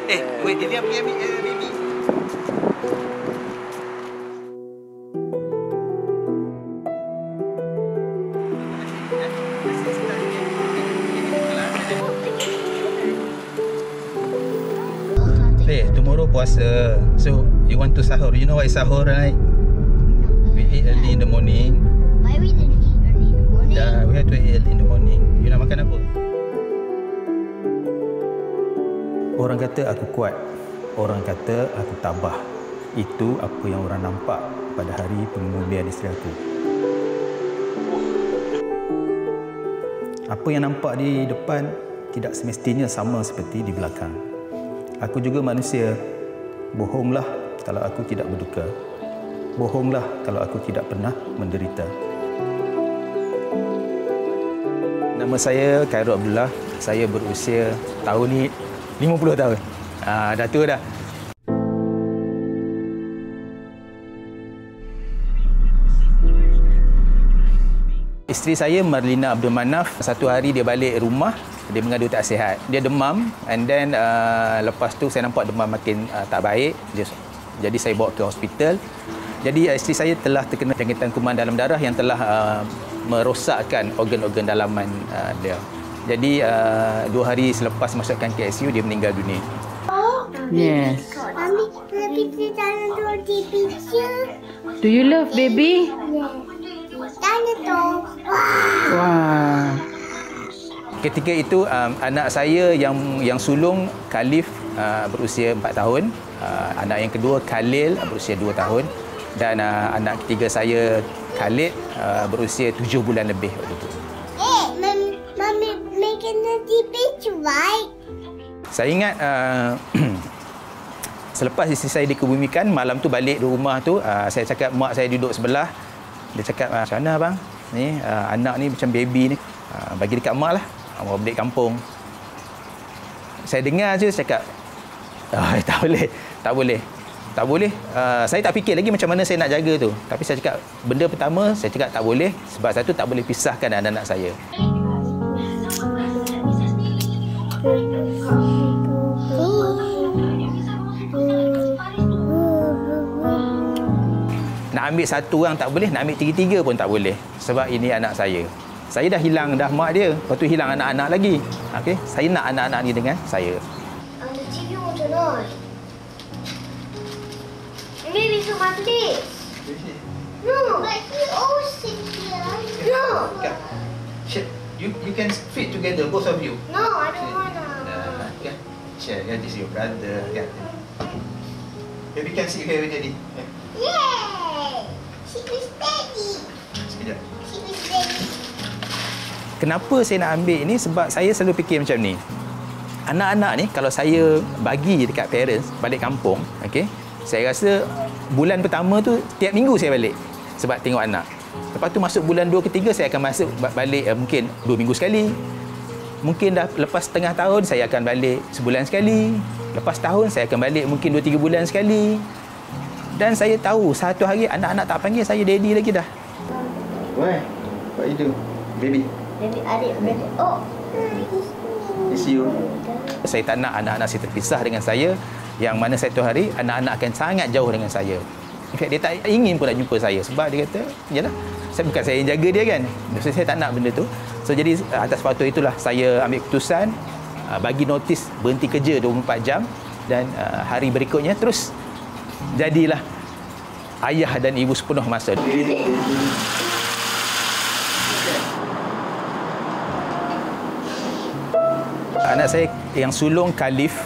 Wait, dia ambil baby. Tomorrow puasa. So, you want to sahur. You know what is sahur, right? We eat early in the morning. Why we didn't eat early in the morning? Yeah, we have to eat early in the morning. You nak makan apa? Orang kata aku kuat. Orang kata aku tabah. Itu apa yang orang nampak pada hari pengundi isteri aku. Apa yang nampak di depan tidak semestinya sama seperti di belakang. Aku juga manusia. Bohonglah kalau aku tidak berduka. Bohonglah kalau aku tidak pernah menderita. Nama saya Khairul Abdullah. Saya berusia tahun ni 50 tahun. Dah tua dah. Isteri saya Marlina Abdul Manaf, satu hari dia balik rumah, dia mengadu tak sihat. Dia demam and then lepas tu saya nampak demam makin tak baik. Jadi saya bawa ke hospital. Jadi isteri saya telah terkena jangkitan kuman dalam darah yang telah merosakkan organ-organ dalaman dia. Jadi 2 hari selepas masukkan ke ICU dia meninggal dunia. Yes. Mami, kita jangan di picture. Do you love baby? Tanya tu. Wah. Ketika itu anak saya yang sulung Khalif berusia 4 tahun, anak yang kedua Khalil berusia 2 tahun dan anak ketiga saya Khalid berusia 7 bulan lebih waktu itu. Mami making the picture, right? Saya ingat selepas isteri saya dikebumikan, malam tu balik di rumah tu, saya cakap mak saya duduk sebelah. Dia cakap, macam mana abang? Ni anak ni macam baby ni. Bagi dekat mak lah. Awak balik kampung. Saya dengar je, saya cakap, tak boleh. Saya tak fikir lagi macam mana saya nak jaga tu. Tapi saya cakap, benda pertama, saya cakap tak boleh. Sebab satu, tak boleh pisahkan anak-anak saya. Nak ambil satu orang tak boleh, nak ambil tiga-tiga pun tak boleh. Sebab ini anak saya. Saya dah hilang dah mak dia, lepas tu hilang anak-anak lagi. Okey, saya nak anak-anak ni dengan saya. The TV won't turn on. Maybe it's my place. No, but he always sit here. No. You can fit together, both of you. No, I don't wanna. Share, this is your brother. Baby can sit here with daddy. Yay! She is daddy. Sekejap. She is daddy. Kenapa saya nak ambil ini? Sebab saya selalu fikir macam ni. Anak-anak ni kalau saya bagi dekat parents balik kampung, okey, saya rasa bulan pertama tu tiap minggu saya balik sebab tengok anak. Lepas tu masuk bulan 2 ke 3 saya akan masuk balik mungkin 2 minggu sekali. Mungkin dah lepas setengah tahun saya akan balik sebulan sekali. Lepas tahun saya akan balik mungkin 2-3 bulan sekali. Dan saya tahu satu hari anak-anak tak panggil saya daddy lagi dah. Why? What you do? Baby. Baby adik. Oh. It's you. Saya tak nak anak-anak saya terpisah dengan saya, yang mana satu hari anak-anak akan sangat jauh dengan saya. In fact, dia tak ingin pun nak jumpa saya sebab dia kata, yalah, bukan saya yang jaga dia kan. So, saya tak nak benda tu. So, jadi atas faktor itulah saya ambil keputusan bagi notis berhenti kerja 24 jam dan hari berikutnya terus jadilah ayah dan ibu sepenuh masa. Anak saya yang sulung Khalif,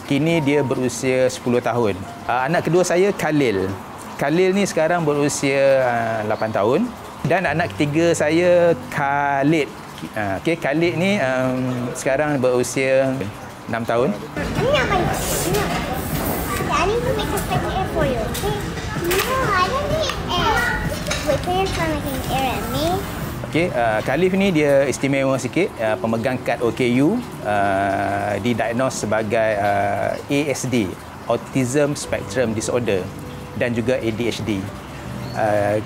kini dia berusia 10 tahun. Anak kedua saya Khalil. Khalil ni sekarang berusia 8 tahun. Dan anak ketiga saya Khalid. Okay, Khalid ni sekarang berusia 6 tahun. I need to make a special air for you, okay? No, I don't need air. Wait, parents are making air at me. Okay, Khalif ni dia istimewa sikit, pemegang kad OKU, didiagnos sebagai ASD, Autism Spectrum Disorder, dan juga ADHD.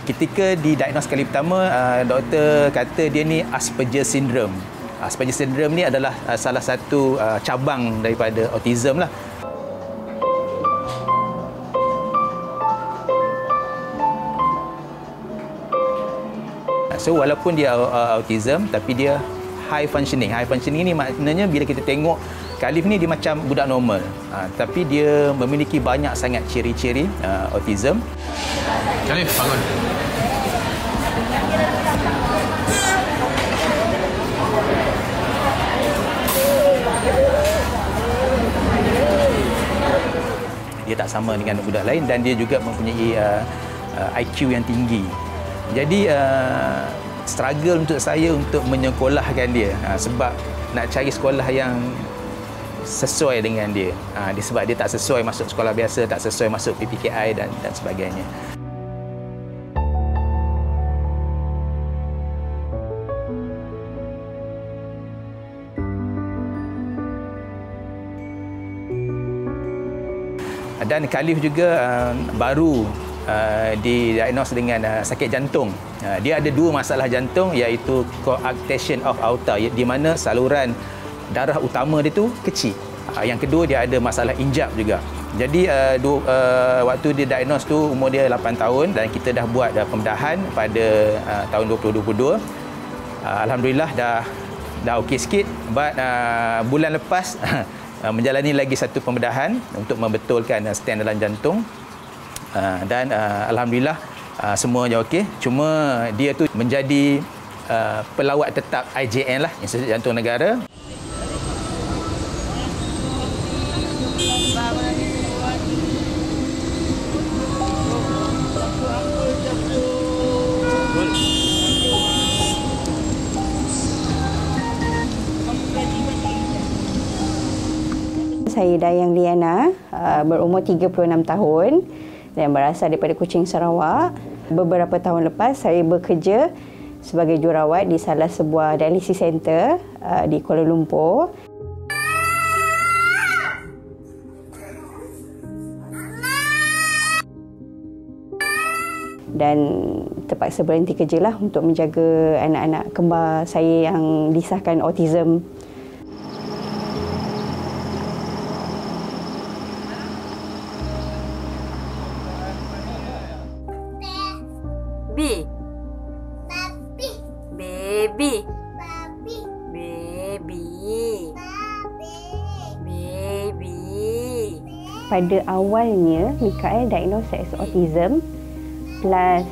Ketika didiagnos kali pertama, doktor kata dia ni Asperger Syndrome. Asperger syndrome ni adalah salah satu cabang daripada autism lah. So walaupun dia autism tapi dia high functioning. High functioning ni maknanya bila kita tengok Khalif ni dia macam budak normal. Tapi dia memiliki banyak sangat ciri-ciri autism. Khalif, bangun. Dia tak sama dengan budak lain dan dia juga mempunyai IQ yang tinggi. Jadi struggle untuk saya untuk menyekolahkan dia sebab nak cari sekolah yang sesuai dengan dia. Sebab dia tak sesuai masuk sekolah biasa, tak sesuai masuk PPKI dan sebagainya. Dan Khalif juga baru didiagnos dengan sakit jantung. Dia ada 2 masalah jantung iaitu coarctation of aorta di mana saluran darah utama dia tu kecil. Yang kedua dia ada masalah injap juga. Jadi waktu dia diagnos tu umur dia 8 tahun dan kita dah buat pembedahan pada tahun 2022. Alhamdulillah dah okey sikit. But bulan lepas menjalani lagi satu pembedahan untuk membetulkan stent dalam jantung. Dan alhamdulillah semuanya okey. Cuma dia tu menjadi pelawat tetap IJN lah, Institut Jantung Negara. Saya Dayang Liana, berumur 36 tahun dan berasal daripada Kuching, Sarawak. Beberapa tahun lepas saya bekerja sebagai jururawat di salah sebuah dialisis center di Kuala Lumpur. Dan terpaksa berhenti kerjalah untuk menjaga anak-anak kembar saya yang disahkan autism. B. Babi. Baby. Babi. Baby. Babi. Baby. Pada awalnya, Mikael diagnosed as autism plus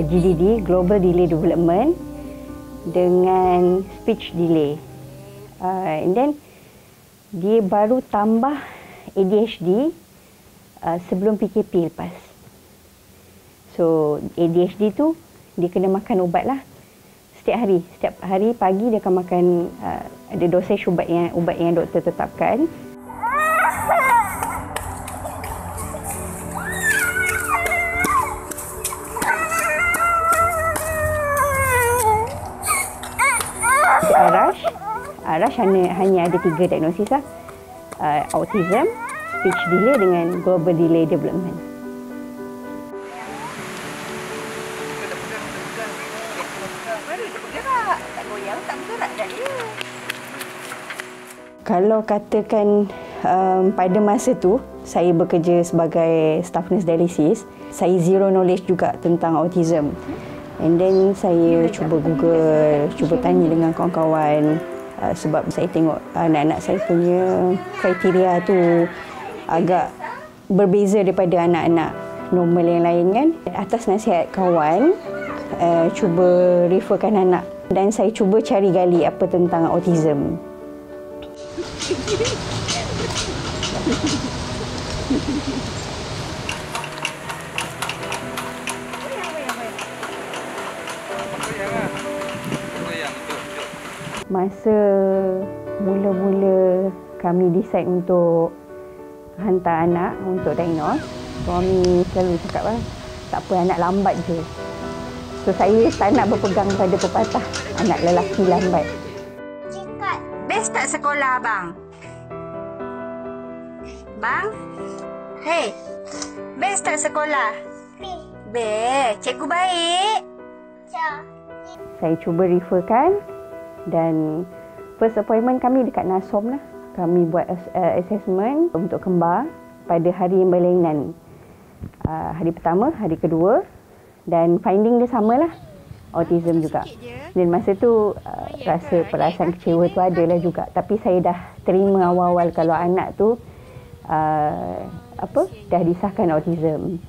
GDD, Global Delay Development, dengan speech delay. And then, dia baru tambah ADHD sebelum PKP lepas. So, ADHD tu, dia kena makan ubat lah. Setiap hari pagi dia akan makan, ada dosage ubat yang doktor tetapkan. Arash hanya ada 3 diagnosis lah. Autism, speech delay dengan global delay development. Kalau katakan pada masa tu saya bekerja sebagai staff nurse dialisis, saya zero knowledge juga tentang autism. And then saya cuba Google, cuba tanya dengan kawan-kawan sebab saya tengok anak-anak saya punya kriteria tu agak berbeza daripada anak-anak normal yang lain kan. Atas nasihat kawan, cuba referkan anak dan saya cuba cari gali apa tentang autism. Masa mula-mula kami decide untuk hantar anak untuk diagnose, suami selalu cakap lah, tak apa, anak lambat je. So saya tak nak berpegang pada pepatah anak lelaki lambat. Cekat. Best tak sekolah, bang? Bang? Hey, best tak sekolah? Best. Cikgu baik. Ca. Saya cuba referkan Dan first appointment kami dekat Nasom lah. Kami buat assessment untuk kembar pada hari yang berlainan. Hari pertama, hari kedua, dan finding dia samalah, autism juga. Dan masa tu rasa perasaan kecewa tu adalah juga. Tapi saya dah terima awal-awal kalau anak tu dah disahkan autism.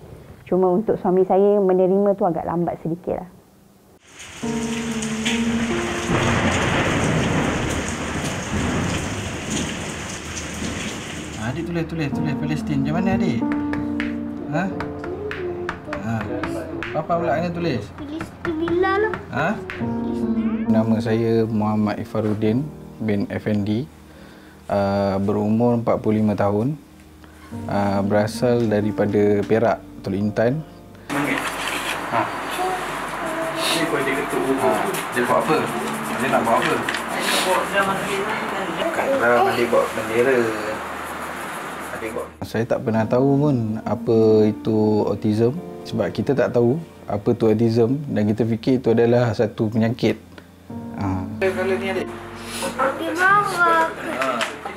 Cuma untuk suami saya menerima tu agak lambat sedikit lah. Adik tulis Palestin. Macam mana adik? Ha? Papa pula kena tulis. Bila lah. Ha? Nama saya Muhammad Ifaruddin bin Effendi. Berumur 45 tahun. Berasal daripada Perak, Teluk Intan. Ha. Ni kau dia ketuk buku. Dia buat apa? Dia nak buat apa? Bukanlah adik buat bendera. Saya tak pernah tahu pun apa itu autism sebab kita tak tahu apa tu autism dan kita fikir itu adalah satu penyakit. Color ni adik.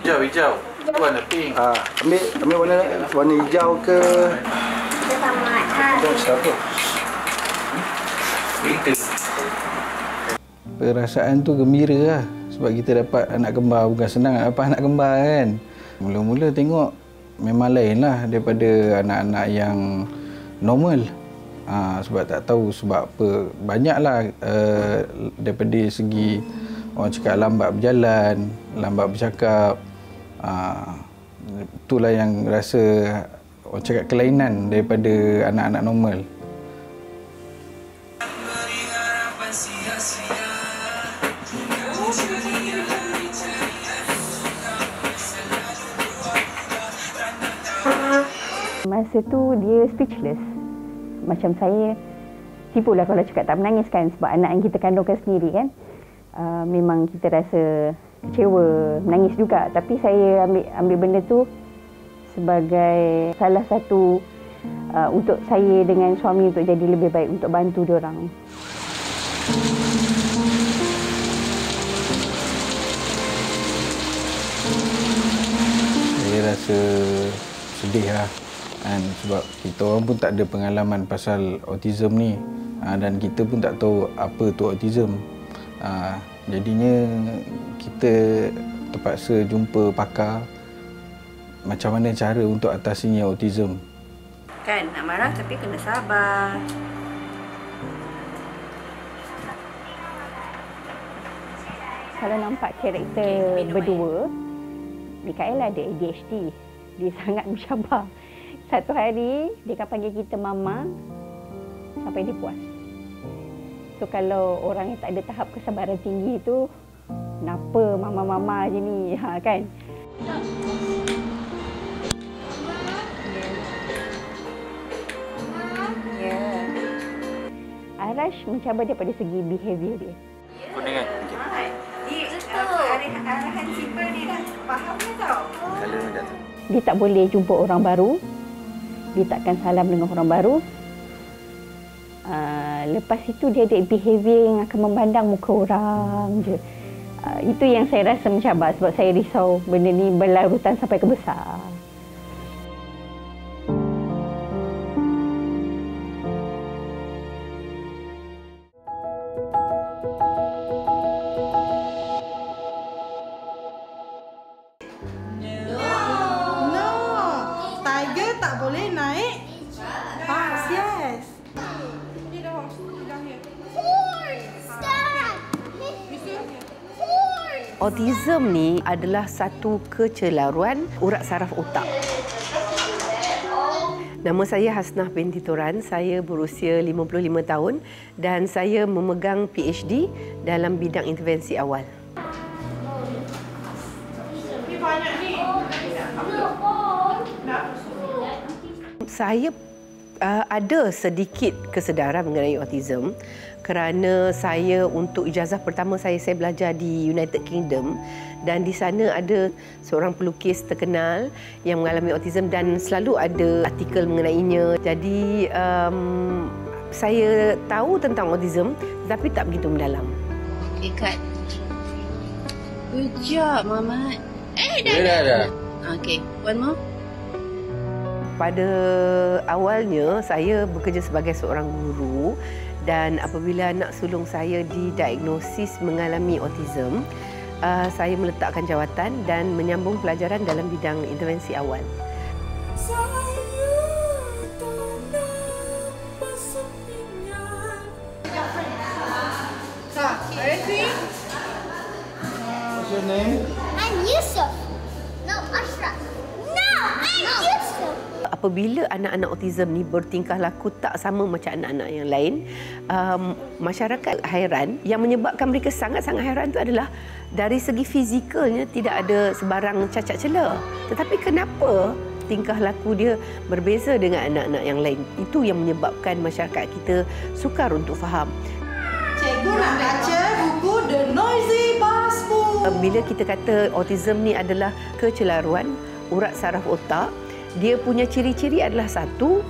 Hijau. Warna pink. Ambil warna hijau ke? Selamat. Siapa? Perasaan tu gembira lah sebab kita dapat anak kembar. Bukan senang nak dapat anak kembar kan. Mula-mula tengok memang lain lah daripada anak-anak yang normal. Sebab tak tahu sebab apa. Banyaklah daripada segi orang cakap lambat berjalan, lambat bercakap. Itulah yang rasa orang cakap kelainan daripada anak-anak normal. Masa tu dia speechless. Macam saya, tipulah kalau cakap tak menangis kan sebab anak yang kita kandungkan sendiri kan. Memang kita rasa kecewa, menangis juga. Tapi saya ambil benda tu sebagai salah satu untuk saya dengan suami untuk jadi lebih baik, untuk bantu diorang. Saya rasa sedih lah. Sebab kita orang pun tak ada pengalaman pasal autism ni dan kita pun tak tahu apa tu autism. Jadinya kita terpaksa jumpa pakar macam mana cara untuk atasinya autism. Kan nak marah tapi kena sabar. Kalau nampak karakter berdua, Mikael ada ADHD. Dia sangat mencabar. Satu hari, dia akan panggil kita mama sampai dia puas. So, kalau orang yang tak ada tahap kesabaran tinggi tu, kenapa mama-mama je ni, kan? Ya. Arash mencabar daripada segi behavior dia. Kuning kan? Arahan simple ni dah faham ke tau? Color ni dah tu. Dia tak boleh jumpa orang baru. Dia takkan salam dengan orang baru. Lepas itu dia ada behavior yang akan memandang muka orang je. Itu yang saya rasa mencabar sebab saya risau benda ni berlarutan sampai ke besar. Tak boleh naik. Yes. Autism ni adalah satu kecelaruan urat saraf otak. Nama saya Hasnah binti Turan. Saya berusia 55 tahun dan saya memegang PhD dalam bidang intervensi awal. Saya ada sedikit kesedaran mengenai autism kerana saya untuk ijazah pertama saya belajar di United Kingdom dan di sana ada seorang pelukis terkenal yang mengalami autism dan selalu ada artikel mengenainya. Jadi saya tahu tentang autism tetapi tak begitu mendalam. Okay, cut. Good job, Muhammad. Dah. Okay, one more. Pada awalnya, saya bekerja sebagai seorang guru dan apabila anak sulung saya didiagnosis mengalami autism, saya meletakkan jawatan dan menyambung pelajaran dalam bidang intervensi awal. What's your name? I'm Yusuf. No, Ashraf. No, I'm Yusuf. Apabila anak-anak autism ni bertingkah laku tak sama macam anak-anak yang lain, masyarakat hairan. Yang menyebabkan mereka sangat-sangat hairan itu adalah dari segi fizikalnya tidak ada sebarang cacat celah. Tetapi kenapa tingkah laku dia berbeza dengan anak-anak yang lain? Itu yang menyebabkan masyarakat kita sukar untuk faham. Cikgu nak baca buku The Noisy Busboy. Bila kita kata autism ni adalah kecelaruan urat saraf otak, dia punya ciri-ciri adalah satu,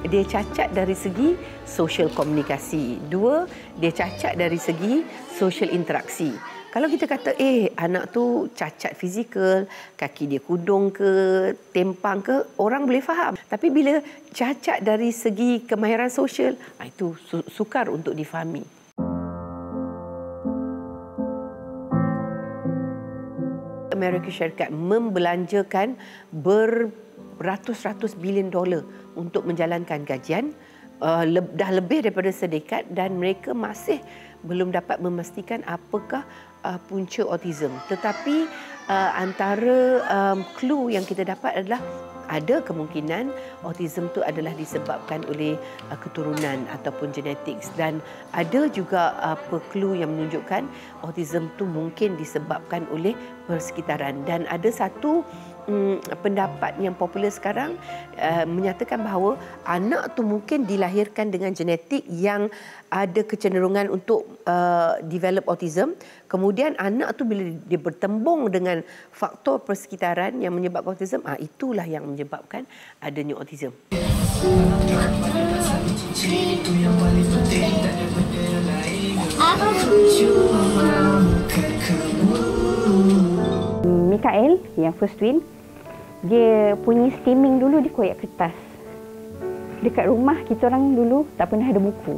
dia cacat dari segi social komunikasi. Dua, dia cacat dari segi social interaksi. Kalau kita kata, anak tu cacat fizikal, kaki dia kudung ke, tempang ke, orang boleh faham. Tapi bila cacat dari segi kemahiran sosial, itu sukar untuk difahami. Amerika Syarikat membelanjakan beratus-ratus bilion dolar untuk menjalankan kajian, dah lebih daripada sedekat, dan mereka masih belum dapat memastikan apakah punca autism. Tetapi antara clue yang kita dapat adalah ada kemungkinan autism itu adalah disebabkan oleh keturunan ataupun genetik, dan ada juga clue yang menunjukkan autism itu mungkin disebabkan oleh persekitaran. Dan ada satu pendapat yang popular sekarang menyatakan bahawa anak tu mungkin dilahirkan dengan genetik yang ada kecenderungan untuk develop autism. Kemudian anak tu bila dia bertembung dengan faktor persekitaran yang menyebabkan autism, itulah yang menyebabkan adanya autism. Mikael, yang first twin, dia punya steaming dulu dia koyak kertas. Dekat rumah kita orang dulu tak pernah ada buku.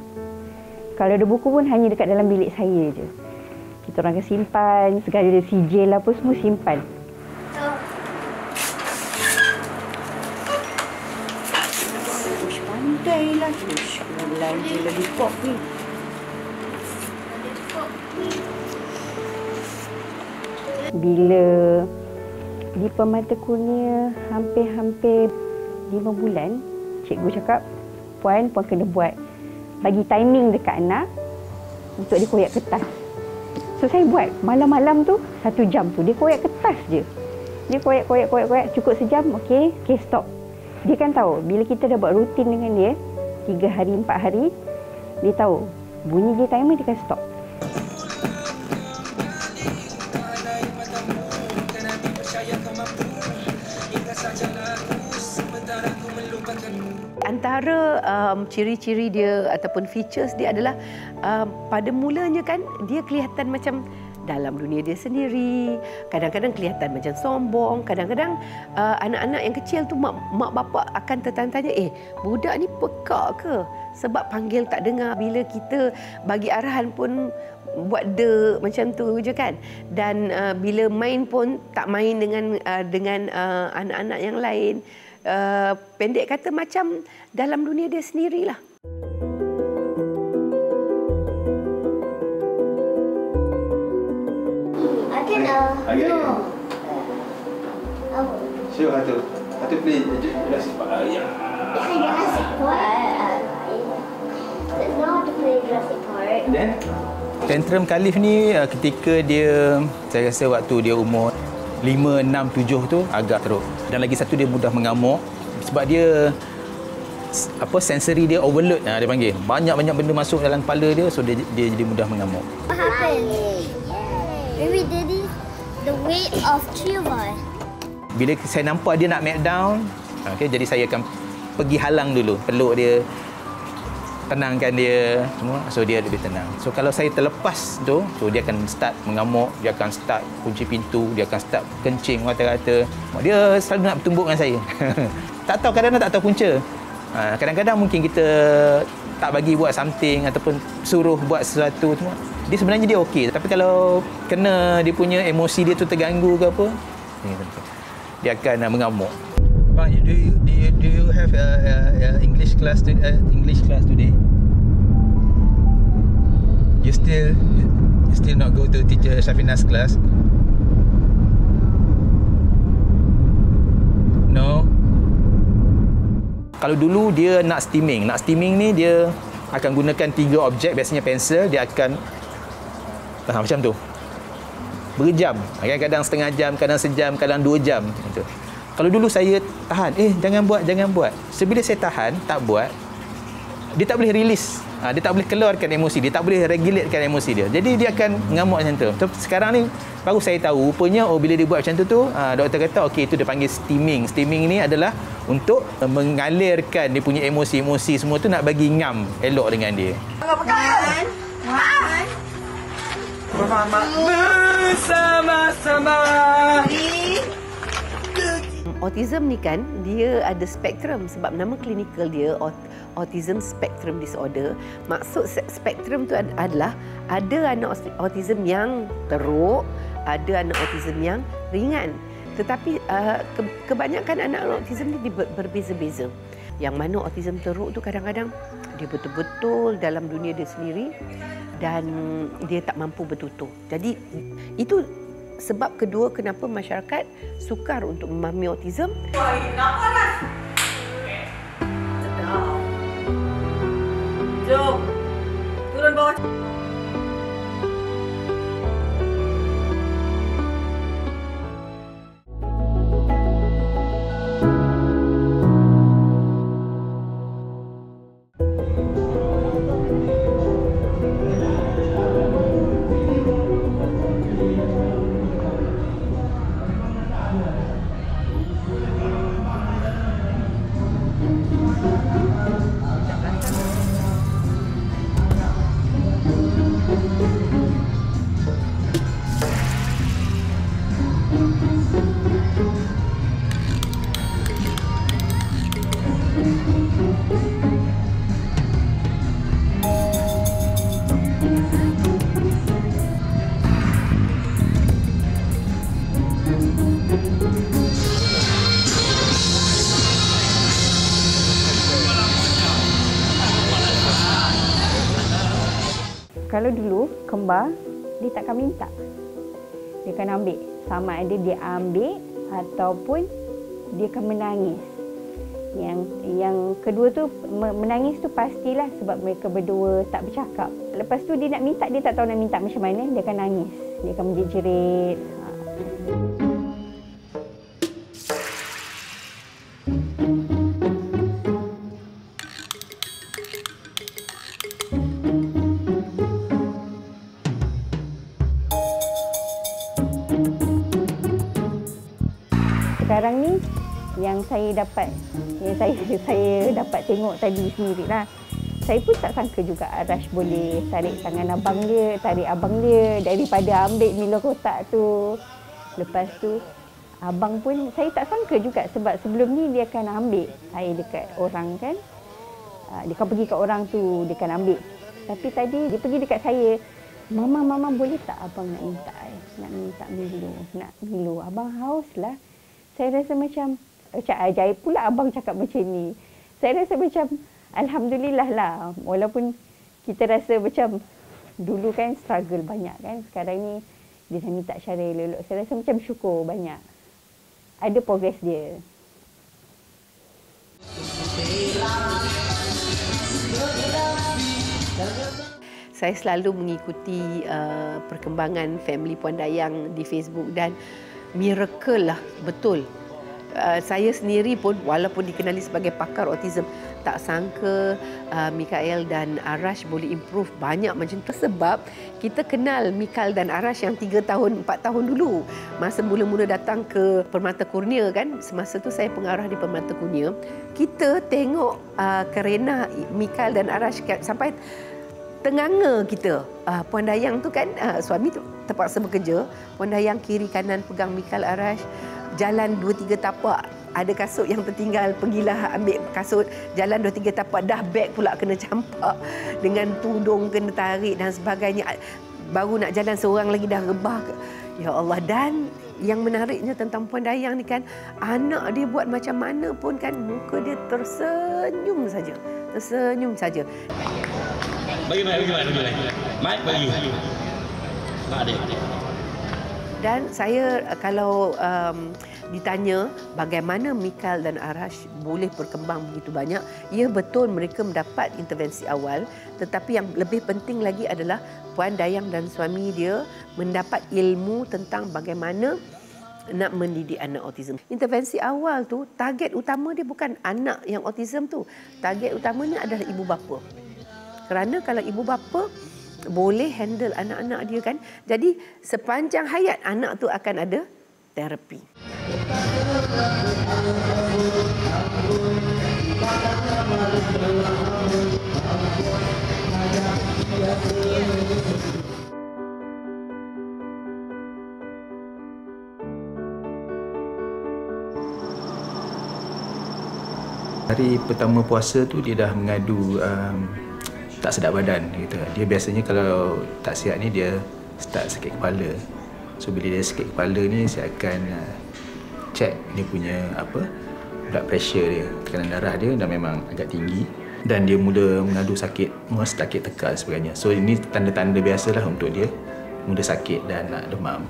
Kalau ada buku pun hanya dekat dalam bilik saya je. Kita orang akan simpan, segala ada sijil apa semua simpan. Pandailah, insya-Allah belanja lollipop ni. Bila di Permata Kurnia hampir-hampir 5 bulan, cikgu cakap, Puan kena buat, bagi timing dekat anak untuk dia koyak kertas. So saya buat malam-malam tu 1 jam tu dia koyak kertas je. Dia koyak cukup sejam, okey stop. Dia kan tahu bila kita dah buat rutin dengan dia 3 hari 4 hari, dia tahu bunyi je timer dia akan stop. Antara ciri-ciri dia ataupun features dia adalah pada mulanya kan dia kelihatan macam dalam dunia dia sendiri, kadang-kadang kelihatan macam sombong, kadang-kadang anak-anak yang kecil tu mak bapak akan tertanya-tanya, budak ni pekak ke? Sebab panggil tak dengar, bila kita bagi arahan pun buat macam tu je kan. Dan bila main pun tak main dengan anak-anak yang lain. Pendek kata macam dalam dunia dia sendirilah. No. Show how to play Jurassic Park. Jurassic Park. It's not to play Jurassic Park. Then tantrum Khalif ni ketika dia, saya rasa waktu dia umur 5, 6, 7 tu agak teruk. Dan lagi satu dia mudah mengamuk sebab dia sensory dia overload dia panggil. Banyak-banyak benda masuk dalam kepala dia, so dia jadi mudah mengamuk. What happened? Maybe did the weight of Chiva. Bila saya nampak dia nak meltdown, jadi saya akan pergi halang dulu peluk dia. tenangkan dia semua, so dia lebih tenang. So kalau saya terlepas tu, so dia akan start mengamuk, dia akan start kunci pintu, dia akan start kencing rata-rata. Dia selalu nak bertumbuk dengan saya. Tak tahu, kadang-kadang tak tahu punca. Kadang-kadang mungkin kita tak bagi buat something ataupun suruh buat sesuatu semua, dia sebenarnya dia okey. Tapi kalau kena dia punya emosi dia tu terganggu ke apa, dia akan mengamuk. Abang, do you have a English class today? You still not go to teacher Shafina's class? No. Kalau dulu dia nak steaming ni dia akan gunakan 3 objek, biasanya pensel, dia akan macam tu. Berjam, kadang-kadang setengah jam, kadang sejam, kadang 2 jam gitu. Kalau dulu saya tahan, jangan buat. Sebila saya tahan, tak buat, dia tak boleh release. Dia tak boleh keluarkan emosi, dia tak boleh regulatekan emosi dia. Jadi dia akan mengamuk macam tu. So, sekarang ni baru saya tahu, rupanya bila dia buat macam tu, doktor kata okey, itu dia panggil steaming. Steaming ni adalah untuk mengalirkan dia punya emosi-emosi semua tu, nak bagi ngam elok dengan dia. Bersama-sama. Autism ni kan, dia ada spektrum sebab nama klinikal dia Autism Spectrum Disorder. Maksud spektrum tu adalah ada anak autism yang teruk, ada anak autism yang ringan. Tetapi kebanyakan anak autism ni berbeza-beza. Yang mana autism teruk tu kadang-kadang dia betul-betul dalam dunia dia sendiri dan dia tak mampu bertutur. Jadi itu sebab kedua kenapa masyarakat sukar untuk memahami autism. Nak panas. Jom. Turun bawah. Kalau dulu kembar, dia takkan minta. Dia akan ambil. Sama ada dia ambil ataupun dia akan menangis. Yang kedua tu, menangis tu pastilah sebab mereka berdua tak bercakap. Lepas tu dia nak minta, dia tak tahu nak minta macam mana, dia akan nangis. Dia akan menjerit. Sekarang ni yang saya dapat tengok tadi sendirilah. Saya pun tak sangka juga Arash boleh tarik tangan abang dia, tarik abang dia daripada ambil Milo kotak tu. Lepas tu abang pun saya tak sangka juga sebab sebelum ni dia akan ambil air dekat orang kan. Dia akan pergi kat orang tu, dia akan ambil. Tapi tadi dia pergi dekat saya. Mama boleh tak abang nak minta air? Nak minta Milo. Abang haus lah. Saya rasa macam ajaib pula abang cakap macam ni. Saya rasa macam alhamdulillah lah. Walaupun kita rasa macam dulu kan struggle banyak kan. Sekarang ni dia dah minta cara elok-elok. Saya rasa macam syukur banyak. Ada progres dia. Saya selalu mengikuti perkembangan family Puan Dayang di Facebook dan miracle lah betul. Saya sendiri pun walaupun dikenali sebagai pakar autism, tak sangka Mikael dan Arash boleh improve banyak macam tu. Sebab kita kenal Mikael dan Arash yang 3 tahun, 4 tahun dulu. Masa mula-mula datang ke Permata Kurnia kan, semasa tu saya pengarah di Permata Kurnia. Kita tengok kerana Mikael dan Arash sampai tenganga kita. Puan Dayang tu kan, suami tu terpaksa bekerja. Puan Dayang kiri kanan pegang Mikael, Arash. Jalan 2-3 tapak, ada kasut yang tertinggal, pergilah ambil kasut, jalan 2-3 tapak, dah beg pula kena campak, dengan tudung kena tarik dan sebagainya. Baru nak jalan seorang lagi dah rebah. Ya Allah. Dan yang menariknya tentang Puan Dayang ni kan, anak dia buat macam mana pun kan, muka dia tersenyum saja. Tersenyum saja. Bagi Mike bagi. Mak dia. Dan saya kalau ditanya bagaimana Mikael dan Arash boleh berkembang begitu banyak, ya betul mereka mendapat intervensi awal, tetapi yang lebih penting lagi adalah Puan Dayang dan suami dia mendapat ilmu tentang bagaimana nak mendidik anak autism. Intervensi awal tu, target utama dia bukan anak yang autism tu. Target utamanya adalah ibu bapa. Kerana kalau ibu bapa boleh handle anak-anak dia kan, jadi sepanjang hayat anak tu akan ada terapi. Hari pertama puasa tu dia dah mengadu tak sedap badan gitu. Dia biasanya kalau tak sihat ni dia start sakit kepala. So bila dia sakit kepala ni saya akan check dia punya blood pressure dia, tekanan darah dia dah memang agak tinggi dan dia mula mengadu sakit muas, sakit tekak dan sebagainya. So ini tanda-tanda biasalah untuk dia mula sakit dan demam.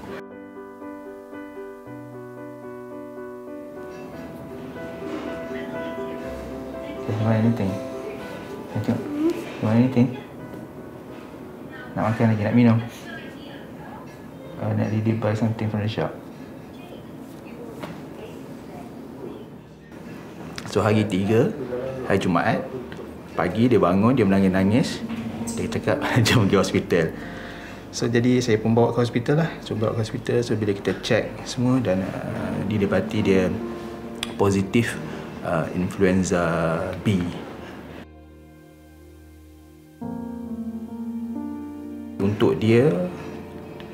You want anything? Tengok. You want anything? Nak makan lagi? Nak minum? Nak Lily buy something from the shop? So hari 3, hari Jumaat, pagi dia bangun, dia menangis-nangis. Dia cakap, jom pergi hospital. So jadi saya pun bawa ke hospital lah. So bawa ke hospital, so bila kita check semua dan didapati dia positif influenza B. Untuk dia,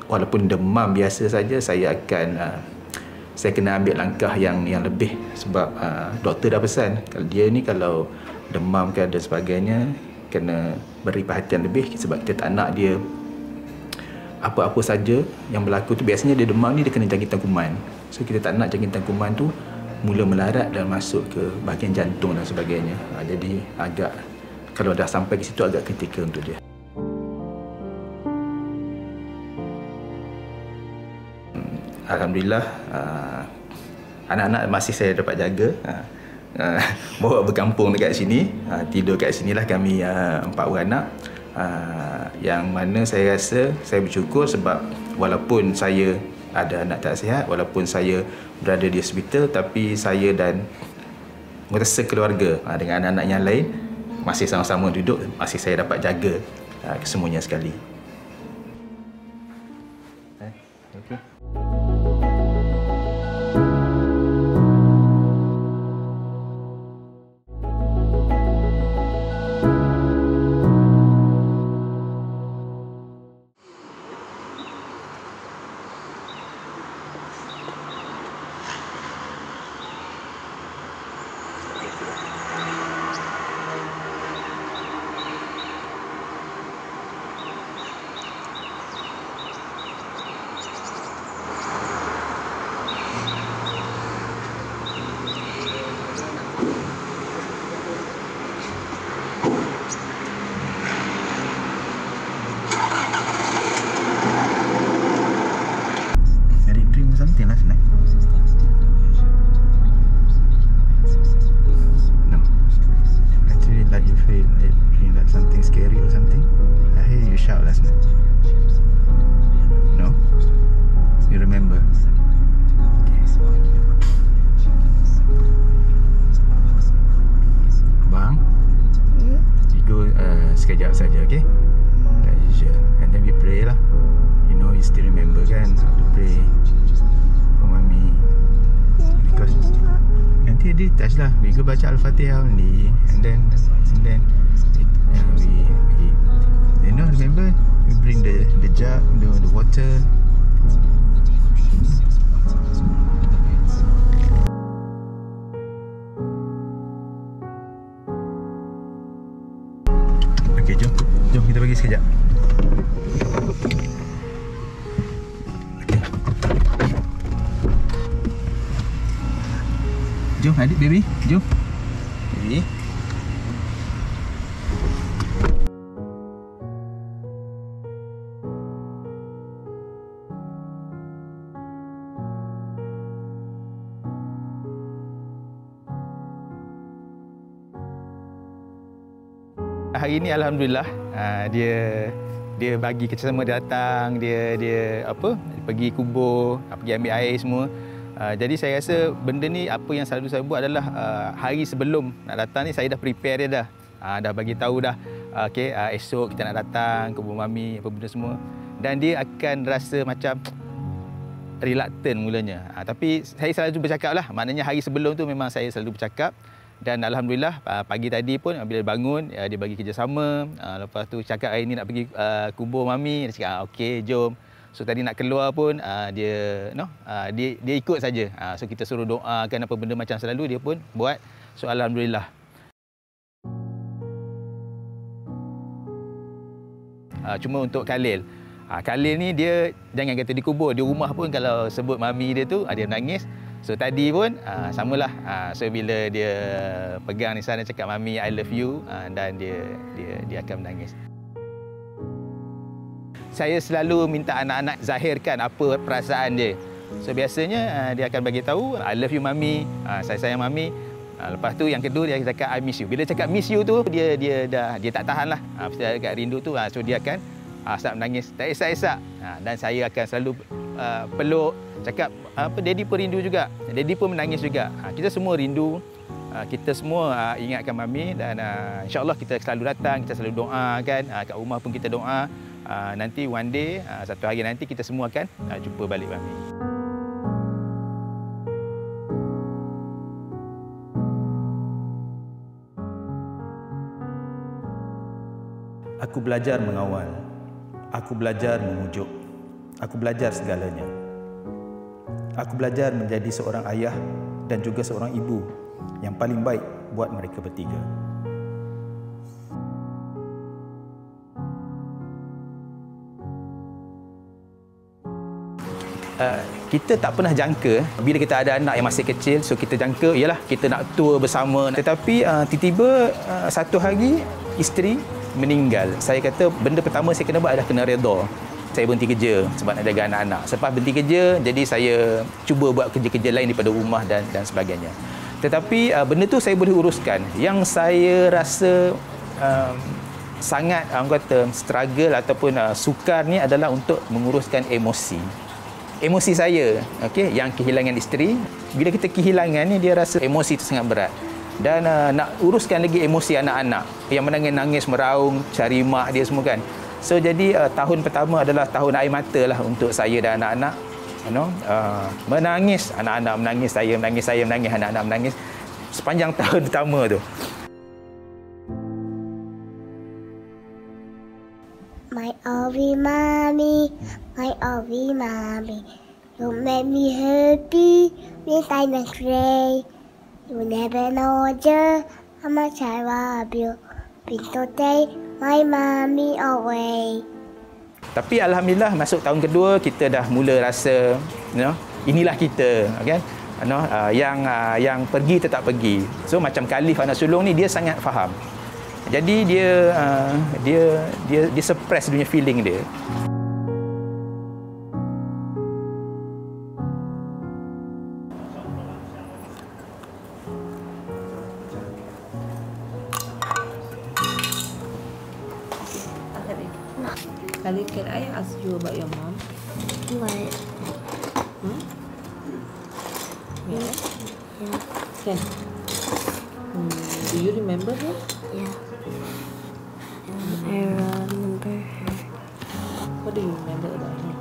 walaupun demam biasa saja, saya kena ambil langkah yang lebih sebab doktor dah pesan kalau dia ni kalau demam kan dan sebagainya kena beri perhatian lebih sebab kita tak nak dia apa-apa saja yang berlaku tu. Biasanya dia demam ni dia kena jangkitan kuman. So kita tak nak jangkitan kuman tu mula melarat dan masuk ke bahagian jantung dan sebagainya. Jadi agak kalau dah sampai ke situ agak kritikal untuk dia. Alhamdulillah anak-anak masih saya dapat jaga. Bawa berkampung dekat sini, tidur kat sinilah kami 4 orang anak. Yang mana saya rasa saya bersyukur sebab walaupun saya ada anak tak sihat, walaupun saya berada di hospital, tapi saya dan anggota keluarga dengan anak-anak yang lain masih sama-sama duduk, masih saya dapat jaga kesemuanya sekali. Okay. suka baca Al-Fatihah only, and then we you know, remember we bring the jug, the water. Okay, jom kita pergi sekejap. Jom adik, baby. Jom. Baby. Hari ini alhamdulillah dia bagi kerjasama, dia datang, dia pergi kubur, pergi ambil air semua. Jadi saya rasa benda ni apa yang selalu saya buat adalah hari sebelum nak datang ni saya dah prepare dia dah. Dah bagi tahu dah. Okey, esok kita nak datang kubur mami apa benda semua. Dan dia akan rasa macam reluctant mulanya. Tapi saya selalu bercakap lah. Maknanya hari sebelum tu memang saya selalu bercakap. Dan alhamdulillah pagi tadi pun bila bangun dia bagi kerjasama. Lepas tu cakap hari ni nak pergi kubur mami. Dia cakap okey jom. So tadi nak keluar pun dia ikut saja. So kita suruh doakan apa benda macam selalu dia pun buat. So alhamdulillah. Cuma untuk Khalil. Khalil ni dia jangan kata dikubur, di rumah pun kalau sebut mami dia tu dia menangis. So tadi pun samalah. So bila dia pegang Nisa dan cakap mami I love you dan dia akan menangis. Saya selalu minta anak-anak zahirkan apa perasaan dia. So biasanya dia akan bagi tahu I love you mami, saya sayang mami. Lepas tu yang kedua dia cakap I miss you. Bila cakap miss you tu dia tak tahan lah. Mesti agak rindu tu. So dia akan start menangis. Tak esak-esak. Dan saya akan selalu peluk, cakap daddy pun rindu juga. Daddy pun menangis juga. Kita semua rindu. Kita semua ingatkan mami dan insya-Allah kita selalu datang, kita selalu doakan. Kat rumah pun kita doa. Nanti one day, satu hari nanti kita semua akan jumpa balik mami. Aku belajar mengawal. Aku belajar memujuk. Aku belajar segalanya. Aku belajar menjadi seorang ayah dan juga seorang ibu yang paling baik buat mereka bertiga. Kita tak pernah jangka bila kita ada anak yang masih kecil, so kita jangka ialah kita nak tua bersama. Tetapi tiba-tiba satu hari isteri meninggal. Saya kata benda pertama saya kena buat adalah kena redha. Saya berhenti kerja sebab nak jaga anak-anak. Selepas berhenti kerja, jadi saya cuba buat kerja-kerja lain daripada rumah dan sebagainya. Tetapi benda tu saya boleh uruskan. Yang saya rasa sangat kata struggle ataupun sukar ni adalah untuk menguruskan emosi. Emosi saya, okey, yang kehilangan isteri. Bila kita kehilangan ni dia rasa emosi itu sangat berat. Dan nak uruskan lagi emosi anak-anak yang menangis meraung cari mak dia semua kan. So jadi tahun pertama adalah tahun air mata lah untuk saya dan anak-anak. Menangis, anak-anak menangis, saya menangis, anak-anak menangis sepanjang tahun pertama tu. My Ovi mommy, my Ovi mommy, you make me happy when I'm astray. You never know just how much I love you. Please don't take my mommy away. Tapi alhamdulillah masuk tahun kedua kita dah mula rasa inilah kita, kan? Yang pergi tetap pergi. So macam Khalif anak sulung ni dia sangat faham. Jadi dia suppress dunia feeling dia. Khalif, can I ask you about your mom? What? Yeah. Yeah. Can. Do you remember her? Yeah. I remember her. What do you remember about her?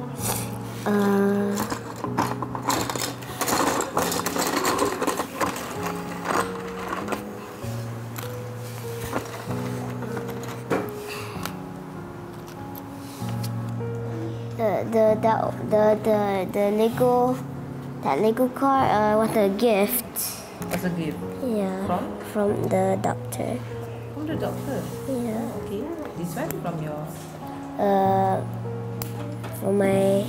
the Lego, that Lego car was a gift. As a gift? Yeah. From the doctor. From the doctor? Yeah. Okay. This one from your? From my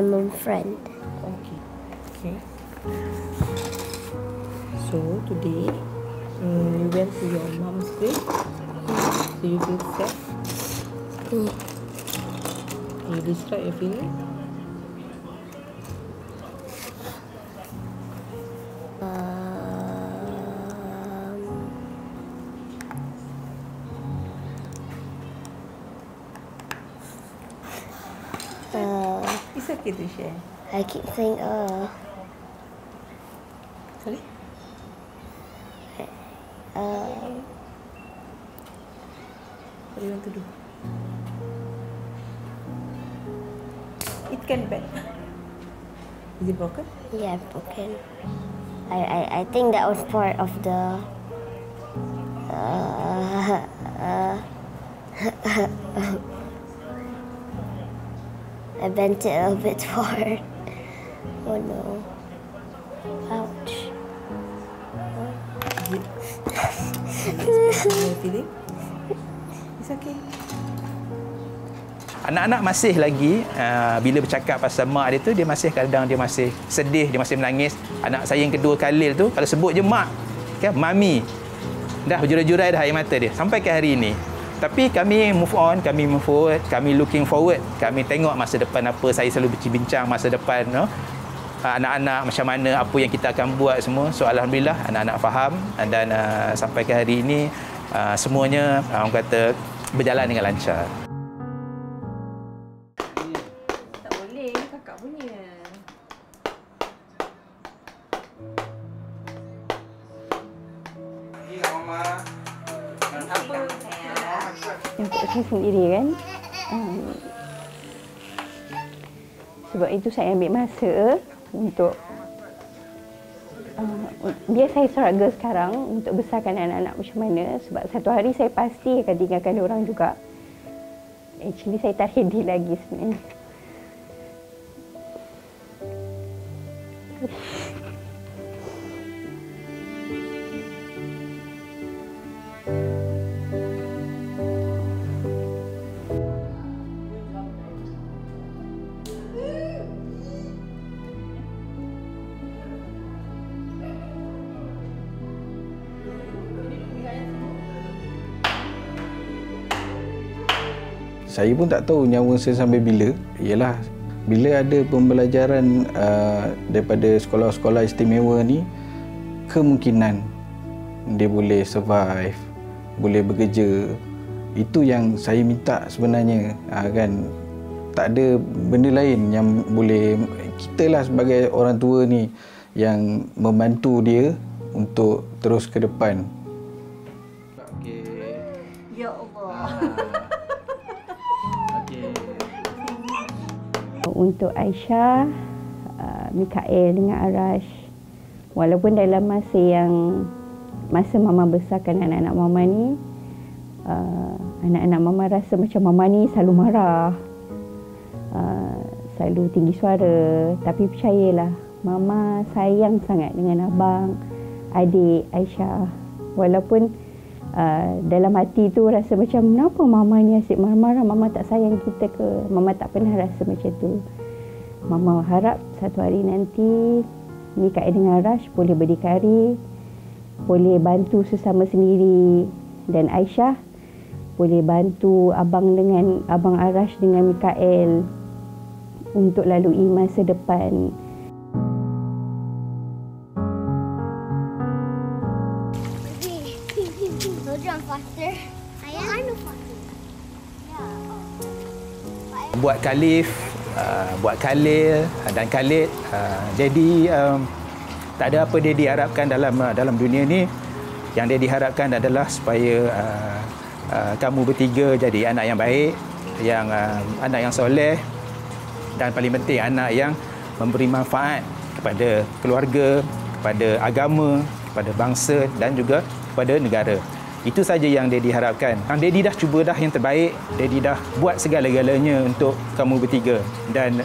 mom friend. Okay. So today you went to your mom's grave. Do you feel sad? Yeah. Can you describe your feeling? It's okay to share. I keep saying, Sorry? What do you want to do? It can bend. Is it broken? Yeah, broken. I think that was part of the I bent it a bit hard. Oh no. Ouch. Feeling? It's okay. Anak-anak masih lagi bila bercakap pasal mak dia tu, dia masih kadang dia masih sedih, dia masih menangis. Anak saya yang kedua Khalil tu kalau sebut je mak, kan, mami, dah berjurai-jurai dah air mata dia sampai ke hari ini. Tapi kami move on, kami move forward, kami looking forward, kami tengok masa depan apa. Saya selalu berbincang masa depan, anak-anak macam mana, apa yang kita akan buat semua. So alhamdulillah anak-anak faham dan sampai ke hari ini semuanya orang kata berjalan dengan lancar. Untuk saya sendiri kan, sebab itu saya ambil masa untuk biar saya struggle sekarang untuk besarkan anak-anak macam mana, sebab satu hari saya pasti akan tinggalkan diorang juga. Actually saya tak ready lagi sebenarnya. Saya pun tak tahu nyawa saya sampai bila. Ialah bila ada pembelajaran daripada sekolah-sekolah istimewa ni, kemungkinan dia boleh survive, boleh bekerja. Itu yang saya minta sebenarnya, kan. Tak ada benda lain yang boleh, kita lah sebagai orang tua ni yang membantu dia untuk terus ke depan. Okay. Ya Allah. Untuk Aisyah, Mikael dengan Arash, walaupun dalam masa Mama besarkan anak-anak Mama ni, anak-anak Mama rasa macam Mama ni selalu marah, selalu tinggi suara. Tapi percayalah, Mama sayang sangat dengan abang, adik Aisyah. Walaupun dalam hati tu rasa macam kenapa Mama ni asyik marah-marah, Mama tak sayang kita ke? Mama tak pernah rasa macam tu. Mama harap satu hari nanti Mikael dengan Arash boleh berdikari, boleh bantu sesama sendiri, dan Aisyah boleh bantu abang Arash dengan Mikael untuk lalui masa depan. Buat Khalif, buat Khalil dan Khalid, jadi tak ada apa dia diharapkan dalam dunia ni. Yang dia diharapkan adalah supaya kamu bertiga jadi anak yang baik, anak yang soleh, dan paling penting anak yang memberi manfaat kepada keluarga, kepada agama, kepada bangsa dan juga kepada negara. Itu saja yang Daddy harapkan. Daddy dah cuba dah yang terbaik. Daddy dah buat segala-galanya untuk kamu bertiga. Dan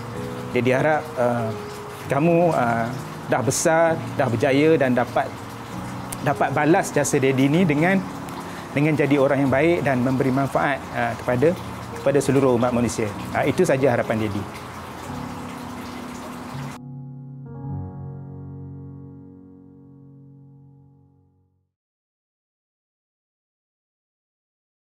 Daddy harap kamu dah besar, dah berjaya dan dapat balas jasa Daddy ni dengan jadi orang yang baik dan memberi manfaat kepada seluruh umat manusia. Itu saja harapan Daddy.